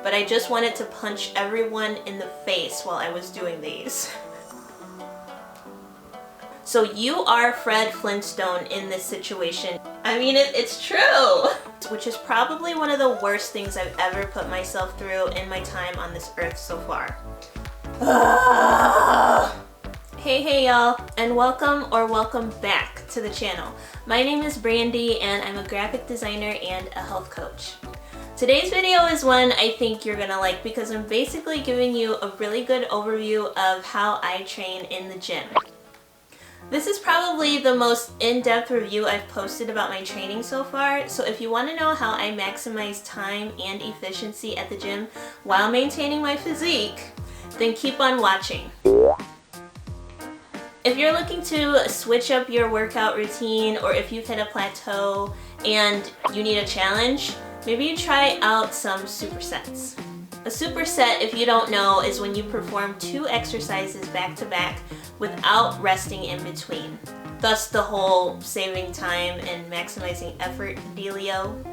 but I just wanted to punch everyone in the face while I was doing these. So you are Fred Flintstone in this situation. I mean, it's true! Which is probably one of the worst things I've ever put myself through in my time on this earth so far. Hey y'all, and welcome back to the channel. My name is Brandy and I'm a graphic designer and a health coach. Today's video is one I think you're gonna like because I'm basically giving you a really good overview of how I train in the gym. This is probably the most in-depth review I've posted about my training so far, so if you want to know how I maximize time and efficiency at the gym while maintaining my physique, then keep on watching. If you're looking to switch up your workout routine, or if you've hit a plateau and you need a challenge, maybe you try out some supersets. A superset, if you don't know, is when you perform 2 exercises back to back without resting in between. Thus the whole saving time and maximizing effort dealio.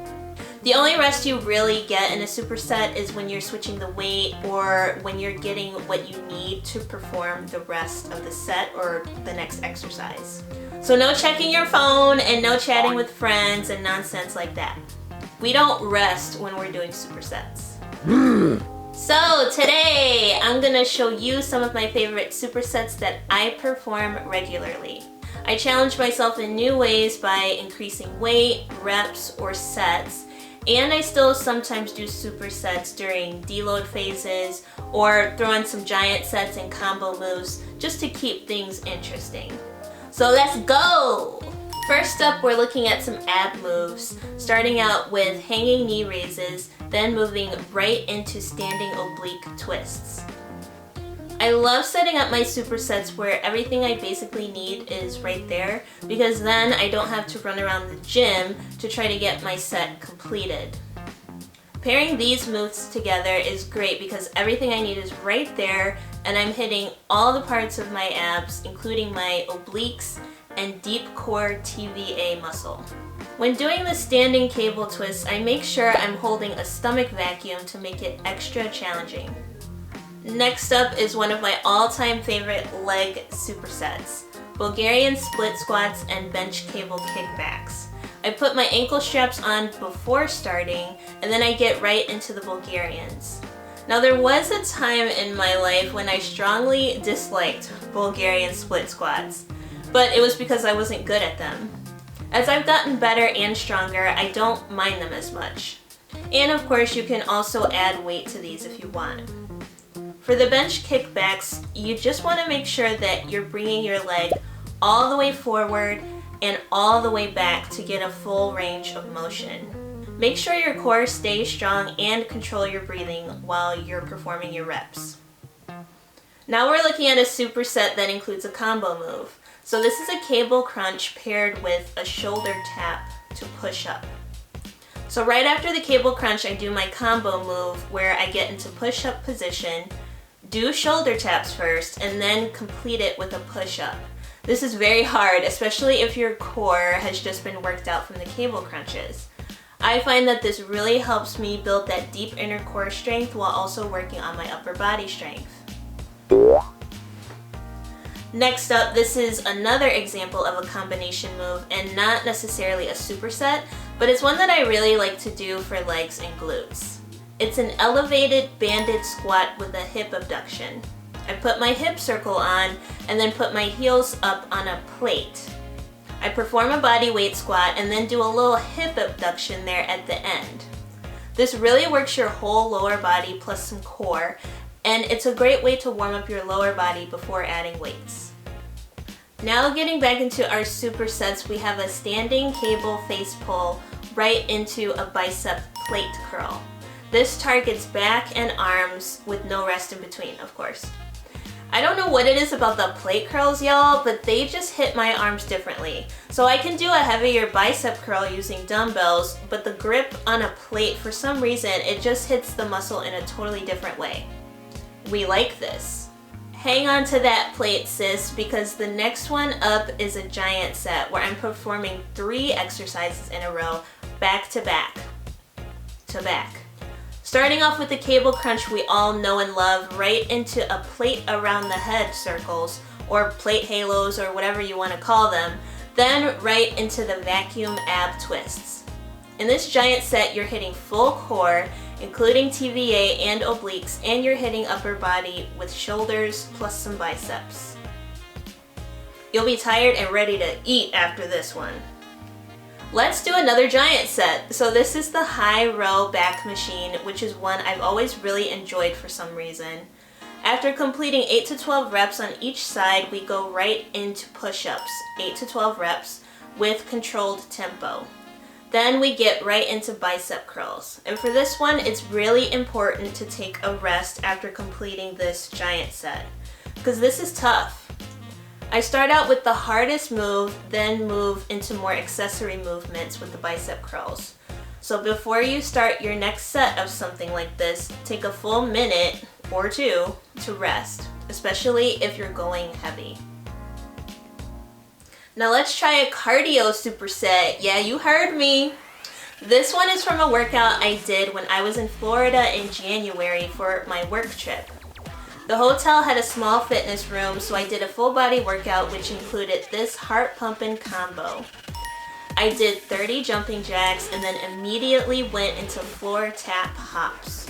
The only rest you really get in a superset is when you're switching the weight or when you're getting what you need to perform the rest of the set or the next exercise. So no checking your phone and no chatting with friends and nonsense like that. We don't rest when we're doing supersets. So today I'm gonna show you some of my favorite supersets that I perform regularly. I challenge myself in new ways by increasing weight, reps, or sets, and I still sometimes do supersets during deload phases or throw in some giant sets and combo moves just to keep things interesting. So let's go! First up, we're looking at some ab moves, starting out with hanging knee raises, then moving right into standing oblique twists. I love setting up my supersets where everything I basically need is right there, because then I don't have to run around the gym to try to get my set completed. Pairing these moves together is great because everything I need is right there and I'm hitting all the parts of my abs, including my obliques and deep core TVA muscle. When doing the standing cable twist, I make sure I'm holding a stomach vacuum to make it extra challenging. Next up is one of my all-time favorite leg supersets, Bulgarian split squats and bench cable kickbacks. I put my ankle straps on before starting and then I get right into the Bulgarians. Now there was a time in my life when I strongly disliked Bulgarian split squats, but it was because I wasn't good at them. As I've gotten better and stronger, I don't mind them as much. And of course, you can also add weight to these if you want. For the bench kickbacks, you just want to make sure that you're bringing your leg all the way forward and all the way back to get a full range of motion. Make sure your core stays strong and control your breathing while you're performing your reps. Now we're looking at a superset that includes a combo move. So this is a cable crunch paired with a shoulder tap to push up. So right after the cable crunch, I do my combo move where I get into push-up position, do shoulder taps first, and then complete it with a push-up. This is very hard, especially if your core has just been worked out from the cable crunches. I find that this really helps me build that deep inner core strength while also working on my upper body strength. Next up, this is another example of a combination move and not necessarily a superset, but it's one that I really like to do for legs and glutes. It's an elevated banded squat with a hip abduction. I put my hip circle on and then put my heels up on a plate. I perform a body weight squat and then do a little hip abduction there at the end. This really works your whole lower body plus some core, and it's a great way to warm up your lower body before adding weights. Now getting back into our supersets, we have a standing cable face pull right into a bicep plate curl. This targets back and arms with no rest in between, of course. I don't know what it is about the plate curls, y'all, but they just hit my arms differently. So I can do a heavier bicep curl using dumbbells, but the grip on a plate, for some reason, it just hits the muscle in a totally different way. We like this. Hang on to that plate, sis, because the next one up is a giant set where I'm performing 3 exercises in a row, back to back to back. Starting off with the cable crunch we all know and love, right into a plate around the head circles, or plate halos, or whatever you want to call them, then right into the vacuum ab twists. In this giant set, you're hitting full core, including TVA and obliques, and you're hitting upper body with shoulders plus some biceps. You'll be tired and ready to eat after this one. Let's do another giant set. So this is the high row back machine, which is one I've always really enjoyed for some reason. After completing 8 to 12 reps on each side, we go right into push-ups, 8 to 12 reps, with controlled tempo. Then we get right into bicep curls. And for this one, it's really important to take a rest after completing this giant set, because this is tough. I start out with the hardest move, then move into more accessory movements with the bicep curls. So before you start your next set of something like this, take a full minute or two to rest, especially if you're going heavy. Now let's try a cardio superset. Yeah, you heard me. This one is from a workout I did when I was in Florida in January for my work trip. The hotel had a small fitness room, so I did a full body workout which included this heart pumping combo. I did 30 jumping jacks and then immediately went into floor tap hops.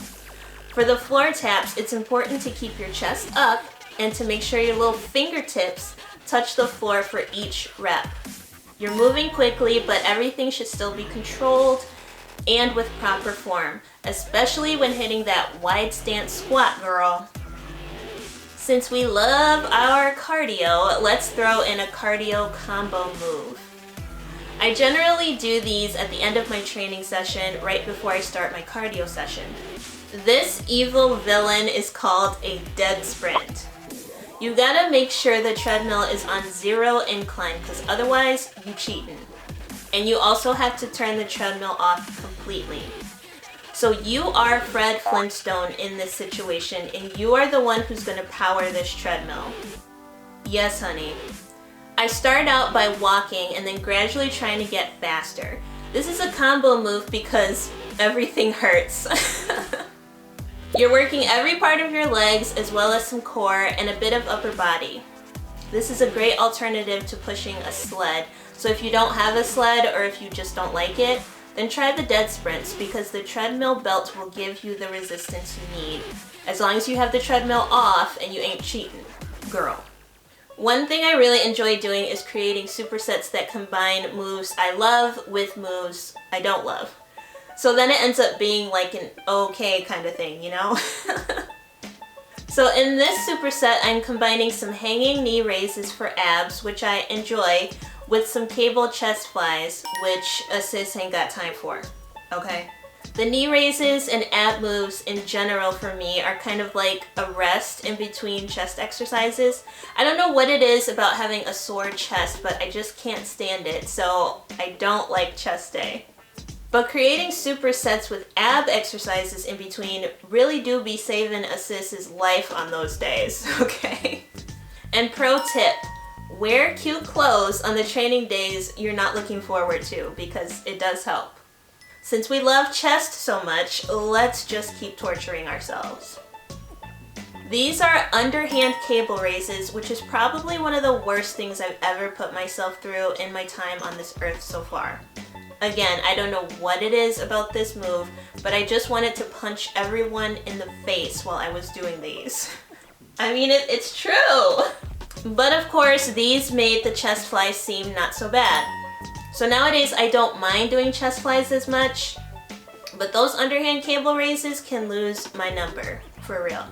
For the floor taps, it's important to keep your chest up and to make sure your little fingertips touch the floor for each rep. You're moving quickly, but everything should still be controlled and with proper form, especially when hitting that wide stance squat, girl. Since we love our cardio, let's throw in a cardio combo move. I generally do these at the end of my training session right before I start my cardio session. This evil villain is called a dead sprint. You gotta make sure the treadmill is on 0 incline, because otherwise you cheatin'. And you also have to turn the treadmill off completely. So you are Fred Flintstone in this situation, and you are the one who's gonna power this treadmill. Yes, honey. I start out by walking and then gradually trying to get faster. This is a combo move because everything hurts. You're working every part of your legs as well as some core and a bit of upper body. This is a great alternative to pushing a sled. So if you don't have a sled or if you just don't like it, then try the dead sprints, because the treadmill belt will give you the resistance you need, as long as you have the treadmill off and you ain't cheating, girl. One thing I really enjoy doing is creating supersets that combine moves I love with moves I don't love. So then it ends up being like an okay kind of thing, you know? So in this superset, I'm combining some hanging knee raises for abs, which I enjoy, with some cable chest flies, which a sis ain't got time for, okay? The knee raises and ab moves in general for me are kind of like a rest in between chest exercises. I don't know what it is about having a sore chest, but I just can't stand it, so I don't like chest day. But creating supersets with ab exercises in between really do be saving a sis's life on those days, okay? And pro tip, wear cute clothes on the training days you're not looking forward to, because it does help. Since we love chest so much, let's just keep torturing ourselves. These are underhand cable raises, which is probably one of the worst things I've ever put myself through in my time on this earth so far. Again, I don't know what it is about this move, but I just wanted to punch everyone in the face while I was doing these. I mean, it's true! But of course, these made the chest flies seem not so bad. So nowadays, I don't mind doing chest flies as much, but those underhand cable raises can lose my number, for real.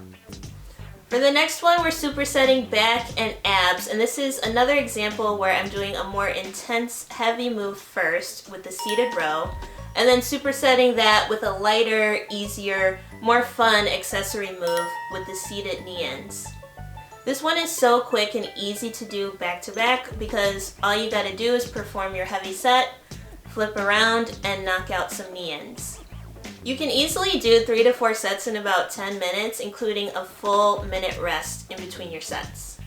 For the next one, we're supersetting back and abs, and this is another example where I'm doing a more intense, heavy move first with the seated row, and then supersetting that with a lighter, easier, more fun accessory move with the seated knee ends. This one is so quick and easy to do back to back because all you gotta do is perform your heavy set, flip around, and knock out some knee ends. You can easily do 3 to 4 sets in about 10 minutes, including a full minute rest in between your sets.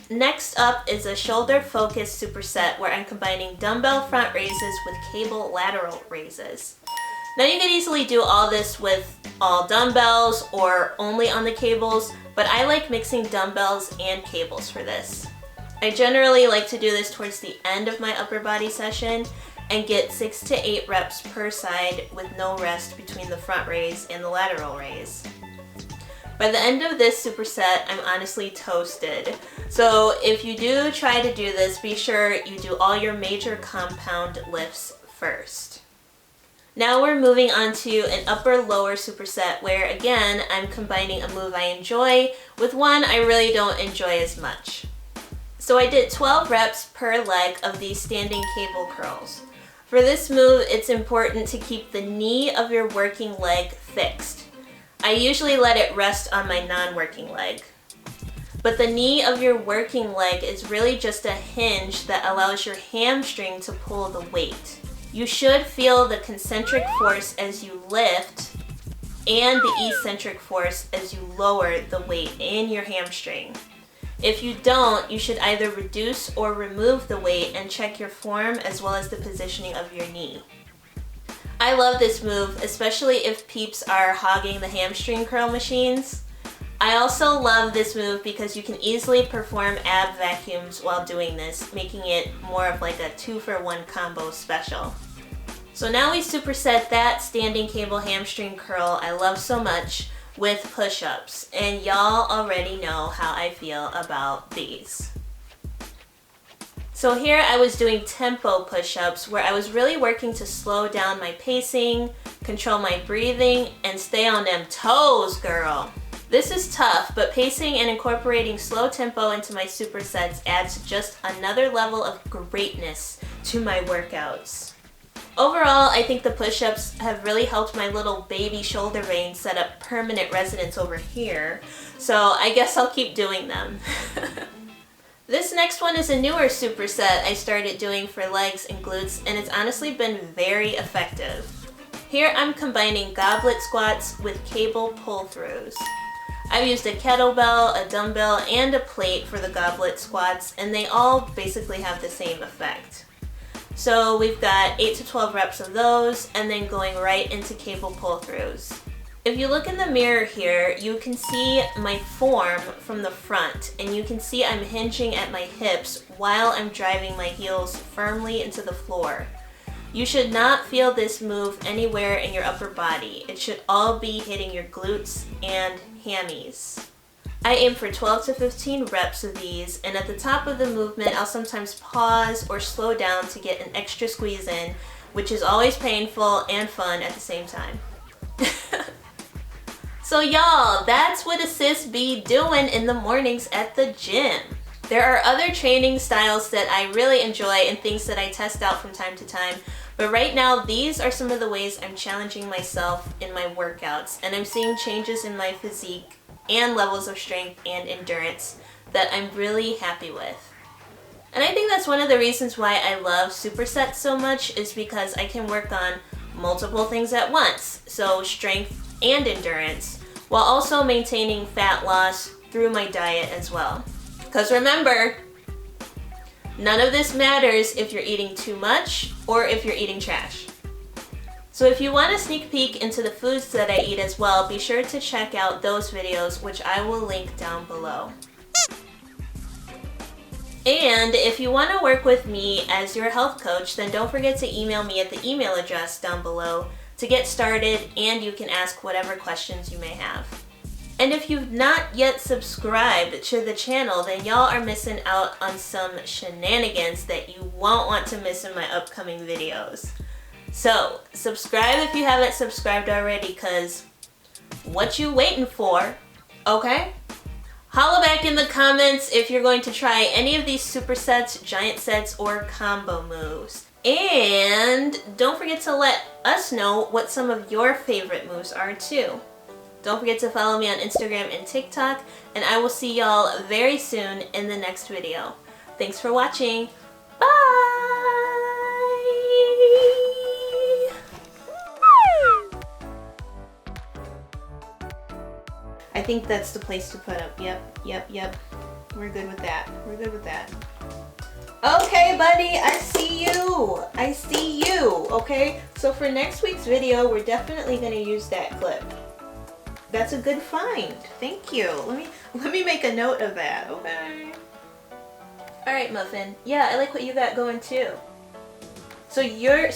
Next up is a shoulder focused superset where I'm combining dumbbell front raises with cable lateral raises. Now you could easily do all this with all dumbbells or only on the cables, but I like mixing dumbbells and cables for this. I generally like to do this towards the end of my upper body session and get 6 to 8 reps per side with no rest between the front raise and the lateral raise. By the end of this superset, I'm honestly toasted. So if you do try to do this, be sure you do all your major compound lifts first. Now we're moving on to an upper-lower superset where, again, I'm combining a move I enjoy with one I really don't enjoy as much. So I did 12 reps per leg of these standing cable curls. For this move, it's important to keep the knee of your working leg fixed. I usually let it rest on my non-working leg. But the knee of your working leg is really just a hinge that allows your hamstring to pull the weight. You should feel the concentric force as you lift and the eccentric force as you lower the weight in your hamstring. If you don't, you should either reduce or remove the weight and check your form as well as the positioning of your knee. I love this move, especially if peeps are hogging the hamstring curl machines. I also love this move because you can easily perform ab vacuums while doing this, making it more of like a 2-for-1 combo special. So now we superset that standing cable hamstring curl I love so much with push-ups, and y'all already know how I feel about these. So here I was doing tempo push-ups where I was really working to slow down my pacing, control my breathing, and stay on them toes, girl. This is tough, but pacing and incorporating slow tempo into my supersets adds just another level of greatness to my workouts. Overall, I think the push-ups have really helped my little baby shoulder vein set up permanent residence over here, so I guess I'll keep doing them. This next one is a newer superset I started doing for legs and glutes, and it's honestly been very effective. Here I'm combining goblet squats with cable pull-throughs. I've used a kettlebell, a dumbbell, and a plate for the goblet squats, and they all basically have the same effect. So we've got 8 to 12 reps of those, and then going right into cable pull-throughs. If you look in the mirror here, you can see my form from the front, and you can see I'm hinging at my hips while I'm driving my heels firmly into the floor. You should not feel this move anywhere in your upper body. It should all be hitting your glutes and hammies. I aim for 12 to 15 reps of these, and at the top of the movement, I'll sometimes pause or slow down to get an extra squeeze in, which is always painful and fun at the same time. So y'all, that's what a sis be doing in the mornings at the gym. There are other training styles that I really enjoy and things that I test out from time to time, but right now these are some of the ways I'm challenging myself in my workouts, and I'm seeing changes in my physique and levels of strength and endurance that I'm really happy with. And I think that's one of the reasons why I love supersets so much, is because I can work on multiple things at once, so strength and endurance, while also maintaining fat loss through my diet as well. Because remember, none of this matters if you're eating too much or if you're eating trash. So if you want a sneak peek into the foods that I eat as well, be sure to check out those videos, which I will link down below. And if you want to work with me as your health coach, then don't forget to email me at the email address down below to get started, and you can ask whatever questions you may have. And if you've not yet subscribed to the channel, then y'all are missing out on some shenanigans that you won't want to miss in my upcoming videos. So subscribe if you haven't subscribed already, cause what you waiting for, okay? Holla back in the comments if you're going to try any of these supersets, giant sets, or combo moves. And don't forget to let us know what some of your favorite moves are too. Don't forget to follow me on Instagram and TikTok, and I will see y'all very soon in the next video. Thanks for watching. Bye! I think that's the place to put up. Yep. We're good with that. Okay, buddy, I see you. I see you, okay? So for next week's video, we're definitely gonna use that clip. That's a good find. Thank you. Let me make a note of that, okay? All right, Muffin. Yeah, I like what you got going too. So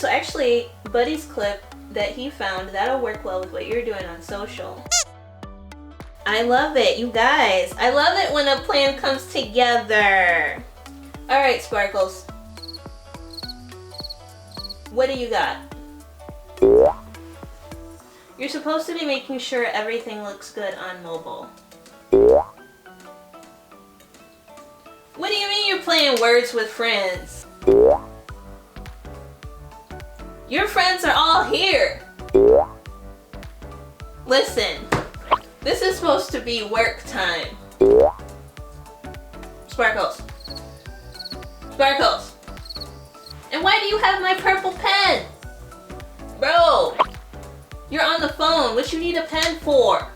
actually, Buddy's clip that he found, that'll work well with what you're doing on social. I love it, you guys. I love it when a plan comes together. All right, Sparkles. What do you got? You're supposed to be making sure everything looks good on mobile. What do you mean you're playing words with friends? Your friends are all here. Listen, this is supposed to be work time. Sparkles. Sparkles. And why do you have my purple pen? Bro, you're on the phone. What you need a pen for?